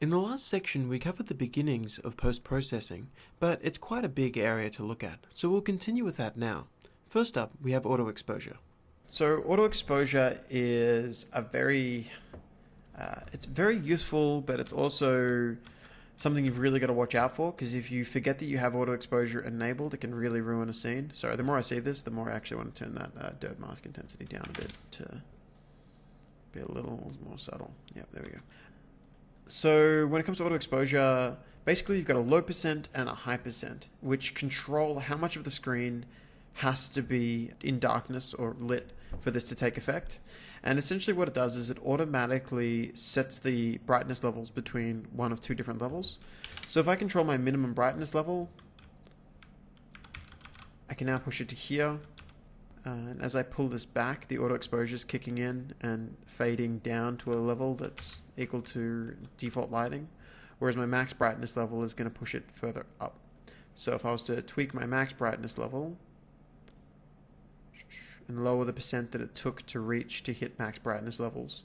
In the last section, we covered the beginnings of post-processing, but it's quite a big area to look at, so we'll continue with that now. First up, we have auto exposure. So auto exposure is it's very useful, but it's also something you've really got to watch out for, because if you forget that you have auto exposure enabled, it can really ruin a scene. So the more I see this, the more I actually want to turn that dirt mask intensity down a bit to be a little more subtle. Yep, there we go. So when it comes to auto exposure, basically you've got a low percent and a high percent, which control how much of the screen has to be in darkness or lit for this to take effect. And essentially what it does is it automatically sets the brightness levels between one of two different levels. So if I control my minimum brightness level, I can now push it to here. And as I pull this back, the auto exposure is kicking in and fading down to a level that's equal to default lighting, whereas my max brightness level is going to push it further up. So if I was to tweak my max brightness level and lower the percent that it took to reach to hit max brightness levels,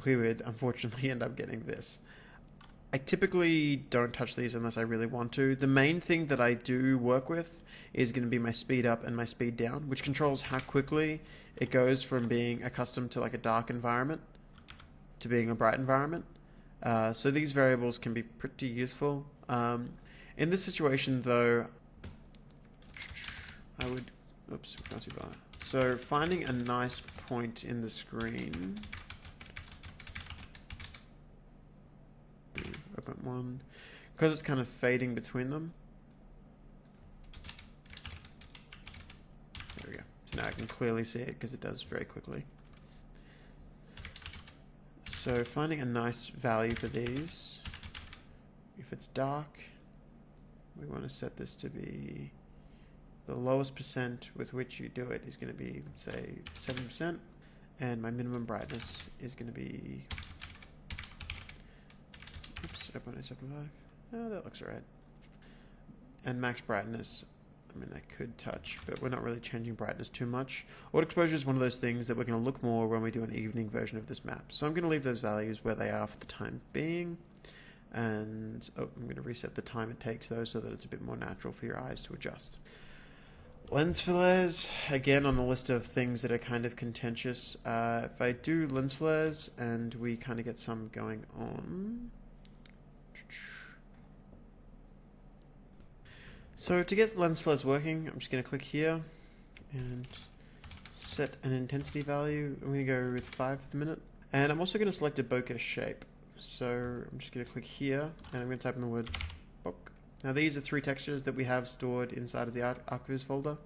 we would unfortunately end up getting this. I typically don't touch these unless I really want to. The main thing that I do work with is going to be my speed up and my speed down, which controls how quickly it goes from being accustomed to like a dark environment to being a bright environment. So these variables can be pretty useful. In this situation though, I would, oops, can't see bar. So finding a nice point in the screen, open one, because it's kind of fading between them. There we go. So now I can clearly see it because it does very quickly. So finding a nice value for these, if it's dark, we want to set this to be the lowest percent with which you do it is going to be, say, 7%, and my minimum brightness is going to be, oops, 0.875. Oh, that looks alright. And max brightness, I mean, I could touch, but we're not really changing brightness too much. Auto exposure is one of those things that we're going to look more when we do an evening version of this map. So I'm going to leave those values where they are for the time being. And I'm going to reset the time it takes though, so that it's a bit more natural for your eyes to adjust. Lens flares, again on the list of things that are kind of contentious. If I do lens flares and we kind of get some going on. So to get the lens flares working, I'm just going to click here and set an intensity value. I'm going to go with 5 for the minute. And I'm also going to select a bokeh shape. So I'm just going to click here and I'm going to type in the word bokeh. Now these are 3 textures that we have stored inside of the ArcViz folder.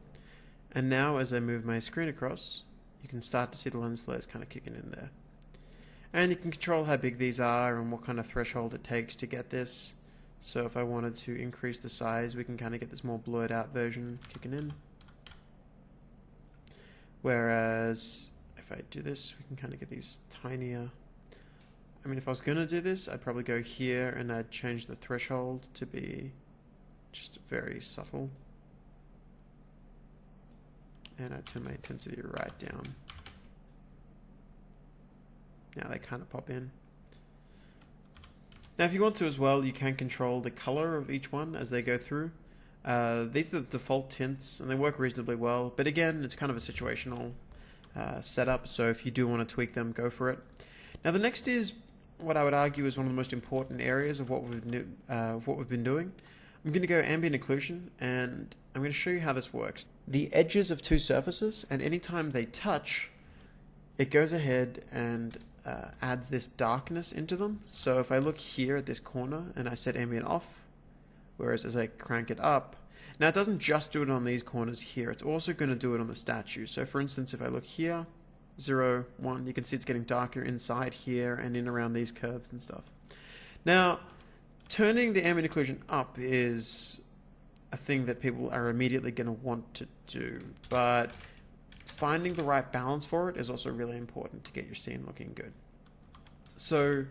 And now as I move my screen across, you can start to see the lens flares kind of kicking in there. And you can control how big these are and what kind of threshold it takes to get this. So if I wanted to increase the size, we can kind of get this more blurred out version kicking in. Whereas if I do this, we can kind of get these tinier. I mean, if I was going to do this, I'd probably go here and I'd change the threshold to be just very subtle. And I'd turn my intensity right down. Now they kind of pop in. Now if you want to as well, you can control the color of each one as they go through. These are the default tints and they work reasonably well. But again, it's kind of a situational setup. So if you do want to tweak them, go for it. Now the next is what I would argue is one of the most important areas of what we've been doing. I'm going to go ambient occlusion and I'm going to show you how this works. The edges of 2 surfaces, and anytime they touch, it goes ahead and adds this darkness into them. So if I look here at this corner and I set ambient off, whereas as I crank it up, now it doesn't just do it on these corners here, it's also going to do it on the statue. So for instance, if I look here, 0, 1, you can see it's getting darker inside here and in around these curves and stuff. Now, turning the ambient occlusion up is a thing that people are immediately going to want to do, but finding the right balance for it is also really important to get your scene looking good. So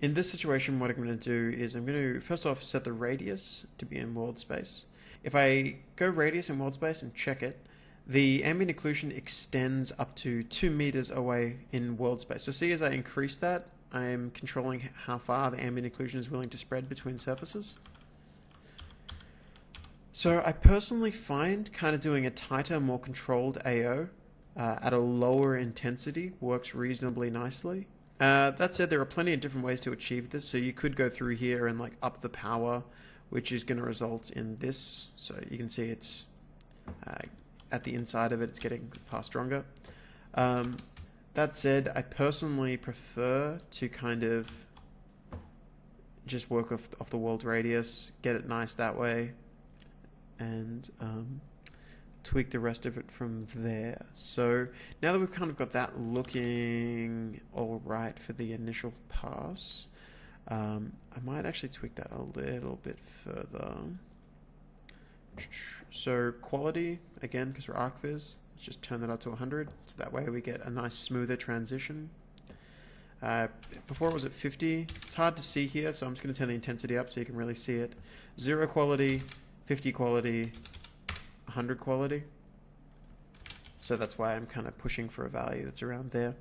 in this situation, what I'm going to do is I'm going to first off set the radius to be in world space. If I go radius in world space and check it, the ambient occlusion extends up to 2 meters away in world space. So see, as I increase that, I'm controlling how far the ambient occlusion is willing to spread between surfaces. So I personally find kind of doing a tighter, more controlled AO at a lower intensity works reasonably nicely. That said, there are plenty of different ways to achieve this. So you could go through here and like up the power, which is going to result in this. So you can see it's at the inside of it, it's getting far stronger. That said, I personally prefer to kind of just work off the world radius, get it nice that way, and tweak the rest of it from there. So now that we've kind of got that looking all right for the initial pass, I might actually tweak that a little bit further. So quality, again, because we're ArcViz, let's just turn that up to 100, so that way we get a nice smoother transition. Before it was at 50. It's hard to see here, so I'm just going to turn the intensity up so you can really see it. 0 quality, 50 quality, 100 quality. So that's why I'm kind of pushing for a value that's around there.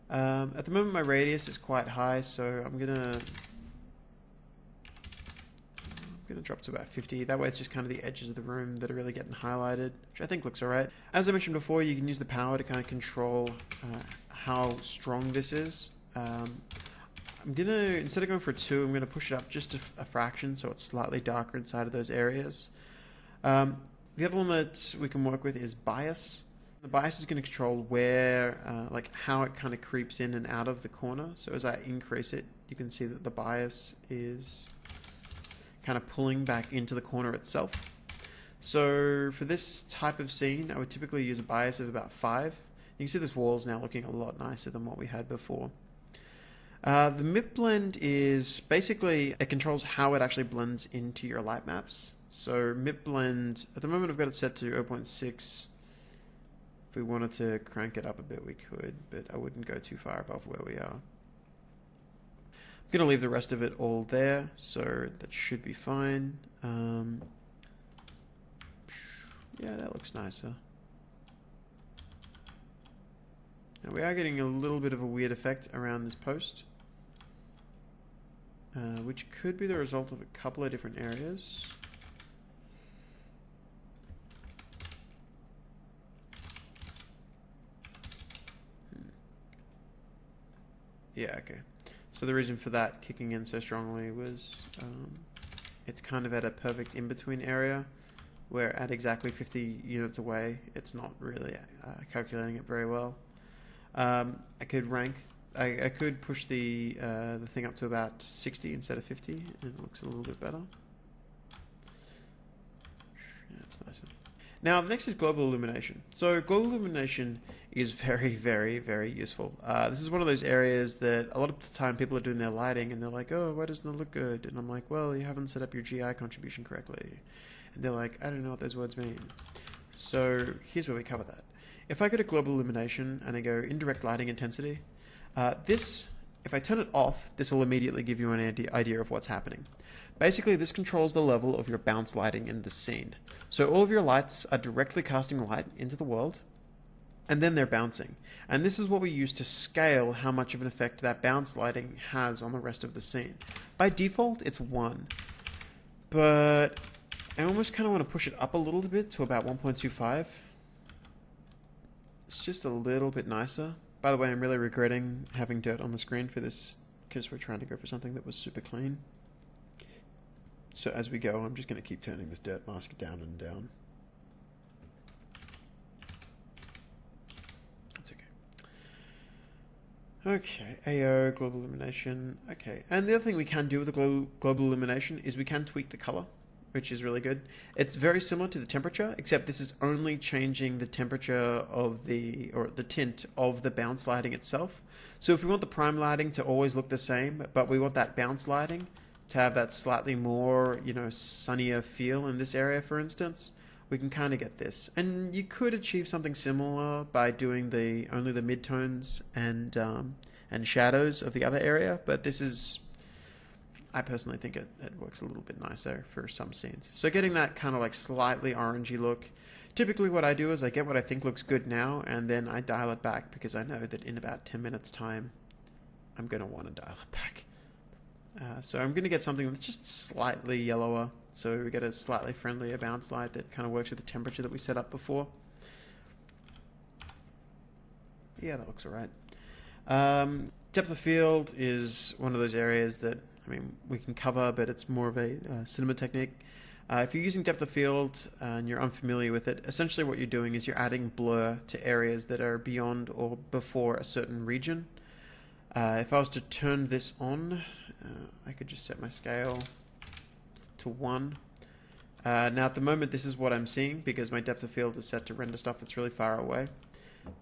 At the moment my radius is quite high, so I'm gonna drop to about 50. That way it's just kind of the edges of the room that are really getting highlighted, which I think looks alright. As I mentioned before, you can use the power to kind of control how strong this is. I'm gonna, instead of going for 2, I'm gonna push it up just a fraction so it's slightly darker inside of those areas. The other one that we can work with is bias. The bias is going to control where, like how it kind of creeps in and out of the corner. So as I increase it, you can see that the bias is kind of pulling back into the corner itself. So for this type of scene, I would typically use a bias of about 5. You can see this wall's now looking a lot nicer than what we had before. The MIP blend is basically, it controls how it actually blends into your light maps. So MIP blend, at the moment I've got it set to 0.6. If we wanted to crank it up a bit, we could, but I wouldn't go too far above where we are. I'm going to leave the rest of it all there, so that should be fine. Yeah, that looks nicer. Now we are getting a little bit of a weird effect around this post, which could be the result of a couple of different areas. Yeah, okay. So the reason for that kicking in so strongly was it's kind of at a perfect in-between area where at exactly 50 units away, it's not really calculating it very well. I could push the thing up to about 60 instead of 50, and it looks a little bit better. Yeah, it's nicer. Now, the next is global illumination. So global illumination is very, very, very useful. This is one of those areas that a lot of the time people are doing their lighting and they're like, oh, why doesn't it look good? And I'm like, well, you haven't set up your GI contribution correctly. And they're like, I don't know what those words mean. So here's where we cover that. If I go to global illumination and I go indirect lighting intensity, if I turn it off, this will immediately give you an idea of what's happening. Basically, this controls the level of your bounce lighting in the scene. So all of your lights are directly casting light into the world, and then they're bouncing. And this is what we use to scale how much of an effect that bounce lighting has on the rest of the scene. By default, it's 1. But I almost kind of want to push it up a little bit to about 1.25. It's just a little bit nicer. By the way, I'm really regretting having dirt on the screen for this because we're trying to go for something that was super clean. So as we go, I'm just going to keep turning this dirt mask down and down. That's okay. Okay, AO, global illumination. Okay, and the other thing we can do with the global illumination is we can tweak the color, which is really good. It's very similar to the temperature, except this is only changing the temperature of the tint of the bounce lighting itself. So if we want the prime lighting to always look the same, but we want that bounce lighting to have that slightly more, sunnier feel in this area, for instance, we can kind of get this. And you could achieve something similar by doing only the midtones and shadows of the other area, but this is, I personally think it works a little bit nicer for some scenes. So getting that kind of like slightly orangey look, typically what I do is I get what I think looks good now, and then I dial it back because I know that in about 10 minutes time, I'm going to want to dial it back. So I'm going to get something that's just slightly yellower. So we get a slightly friendlier bounce light that kind of works with the temperature that we set up before. Yeah, that looks alright. Depth of field is one of those areas that, I mean, we can cover, but it's more of a cinema technique. If you're using depth of field and you're unfamiliar with it, essentially what you're doing is you're adding blur to areas that are beyond or before a certain region. If I was to turn this on, I could just set my scale to 1. Now at the moment this is what I'm seeing because my depth of field is set to render stuff that's really far away.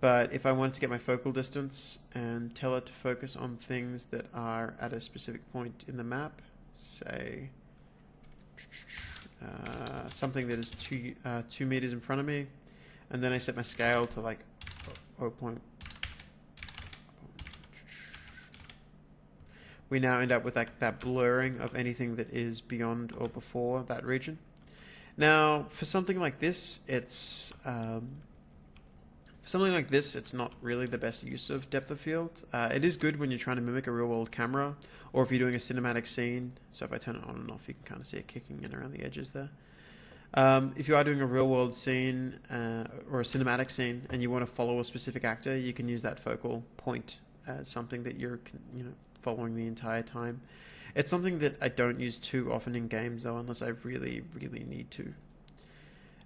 But if I wanted to get my focal distance and tell it to focus on things that are at a specific point in the map, say something that is 2 meters in front of me, and then I set my scale to like 0. We now end up with like that blurring of anything that is beyond or before that region. Now, for something like this, it's not really the best use of depth of field. It is good when you're trying to mimic a real-world camera, or if you're doing a cinematic scene. So if I turn it on and off, you can kind of see it kicking in around the edges there. If you are doing a real-world scene or a cinematic scene, and you want to follow a specific actor, you can use that focal point as something that you're, following the entire time. It's something that I don't use too often in games, though, unless I really, really need to.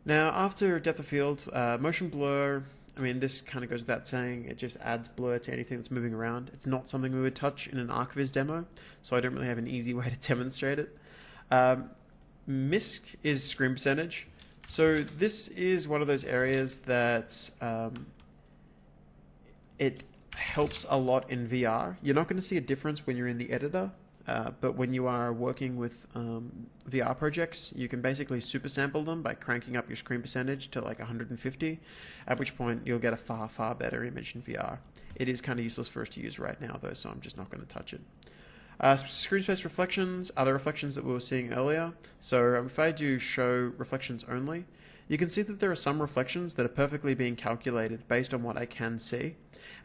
Now, after depth of field, motion blur. I mean, this kind of goes without saying. It just adds blur to anything that's moving around. It's not something we would touch in an ArcViz demo, so I don't really have an easy way to demonstrate it. MISC is screen percentage. So this is one of those areas that it helps a lot in VR. You're not going to see a difference when you're in the editor, but when you are working with VR projects, you can basically super sample them by cranking up your screen percentage to like 150, at which point you'll get a far, far better image in VR. It is kind of useless for us to use right now, though, so I'm just not going to touch it. Screen space reflections are the reflections that we were seeing earlier. So if I do show reflections only, you can see that there are some reflections that are perfectly being calculated based on what I can see.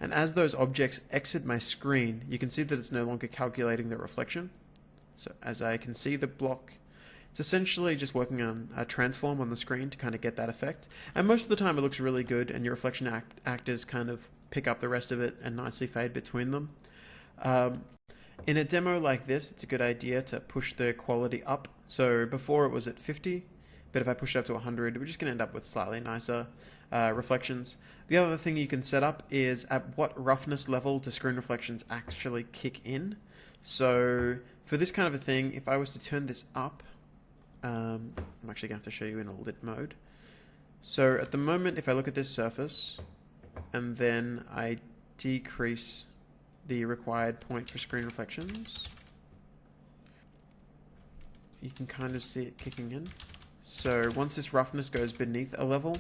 And as those objects exit my screen, you can see that it's no longer calculating the reflection. So as I can see the block, it's essentially just working on a transform on the screen to kind of get that effect. And most of the time it looks really good, and your reflection actors kind of pick up the rest of it and nicely fade between them. In a demo like this, it's a good idea to push the quality up. So before it was at 50, but if I push it up to 100, we're just going to end up with slightly nicer reflections. The other thing you can set up is at what roughness level do screen reflections actually kick in. So for this kind of a thing, if I was to turn this up, I'm actually going to have to show you in a lit mode. So at the moment, if I look at this surface, and then I decrease the required point for screen reflections, you can kind of see it kicking in. So once this roughness goes beneath a level,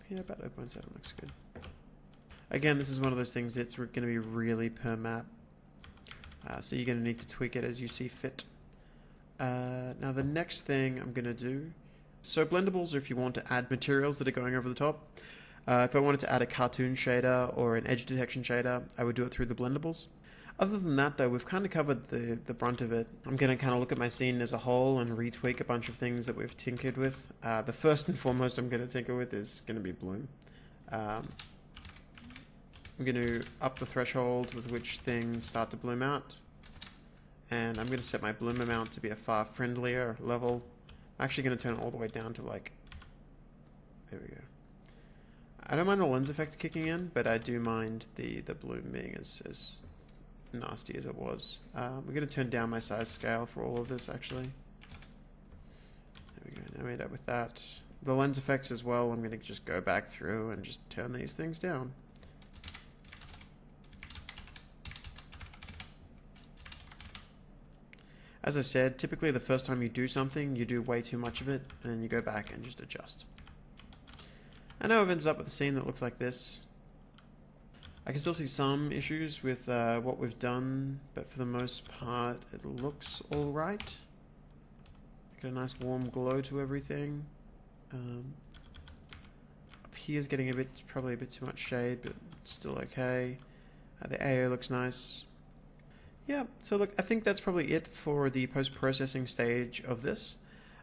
yeah, about 0.7 looks good. Again, this is one of those things that's going to be really per map, so you're going to need to tweak it as you see fit. Now the next thing I'm going to do, so blendables are if you want to add materials that are going over the top. If I wanted to add a cartoon shader or an edge detection shader, I would do it through the blendables. Other than that, though, we've kind of covered the brunt of it. I'm going to kind of look at my scene as a whole and retweak a bunch of things that we've tinkered with. The first and foremost I'm going to tinker with is going to be bloom. I'm going to up the threshold with which things start to bloom out. And I'm going to set my bloom amount to be a far friendlier level. I'm actually going to turn it all the way down to like... There we go. I don't mind the lens effect kicking in, but I do mind the bloom being as nasty as it was. We're going to turn down my size scale for all of this, actually. There we go. Now we end up with that. The lens effects as well, I'm going to just go back through and just turn these things down. As I said, typically the first time you do something, you do way too much of it, and then you go back and just adjust. And now I've ended up with a scene that looks like this. I can still see some issues with what we've done, but for the most part it looks alright. Get a nice warm glow to everything. Up here is getting probably a bit too much shade, but it's still okay. The AO looks nice. Yeah, so look, I think that's probably it for the post-processing stage of this.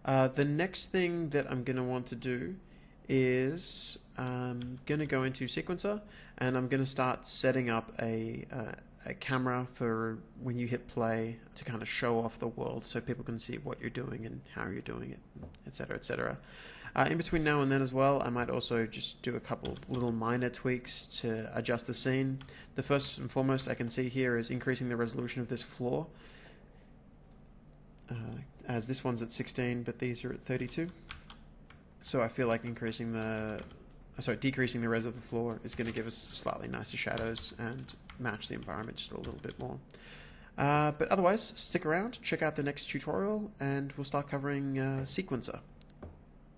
The next thing that I'm going to want to do is I'm going to go into Sequencer, and I'm going to start setting up a camera for when you hit play to kind of show off the world so people can see what you're doing and how you're doing it, etc., etc. In between now and then as well, I might also just do a couple of little minor tweaks to adjust the scene. The first and foremost I can see here is increasing the resolution of this floor, as this one's at 16, but these are at 32. So I feel like decreasing the res of the floor is going to give us slightly nicer shadows and match the environment just a little bit more. But otherwise, stick around, check out the next tutorial, and we'll start covering Sequencer.